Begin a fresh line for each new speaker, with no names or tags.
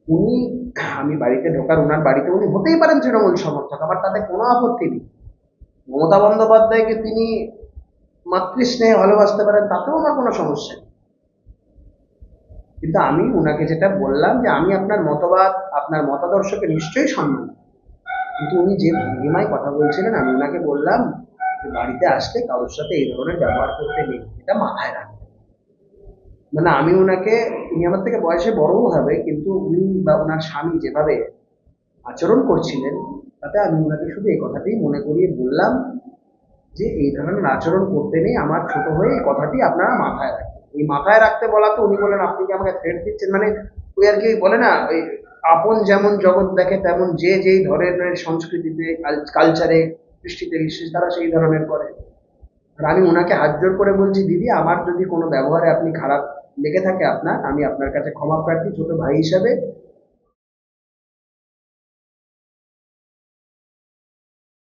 উনি, আমি বাড়িতে ঢোকার, ওনার বাড়িতে উনি হতেই পারেন তৃণমূল সমর্থক, আমার তাতে কোনো আপত্তি নেই। মমতা বন্দ্যোপাধ্যায়কে তিনি মাতৃস্নেহে ভালোবাসতে পারেন, তাতেও আমার কোনো সমস্যা নেই। কিন্তু আমি উনাকে যেটা বললাম যে আমি আপনার মতবাদ, আপনার মতাদর্শকে নিশ্চয়ই সম্মান করি। কিন্তু উনি যে ভঙ্গিমায় কথা বলছিলেন, আমি উনাকে বললাম যে বাড়িতে আসলে কারোর সাথে এই ধরনের ব্যবহার করতে নেই, এটা মাথায় রাখবেন। মানে আমি উনাকে, উনি আমার থেকে বয়সে বড়ও হবে, কিন্তু উনি বা ওনার স্বামী যেভাবে আচরণ করছিলেন, তাতে আমি ওনাকে শুধু এই কথাটাই মনে করিয়ে বললাম যে এই ধরনের আচরণ করতে নেই, আমার ছোট হয়ে এই কথাটি আপনারা মাথায় রাখবেন। এই মাথায় রাখতে বলাতে উনি বলেন আপনি কি আমাকে থ্রেট দিচ্ছেন, মানে ওই আর কি বলে না, ওই আপন যেমন জগৎ দেখে তেমন যে যেই ধরনের সংস্কৃতিতে, কালচারে, দৃষ্টিতে বিশ্বাস, তারা সেই ধরনের করে। আর আমি ওনাকে হাত জোর করে বলছি, দিদি আমার যদি কোনো ব্যবহারে আপনি খারাপ লেগে থাকে আপনার, আমি আপনার কাছে ক্ষমা প্রার্থী ছোট ভাই হিসাবে।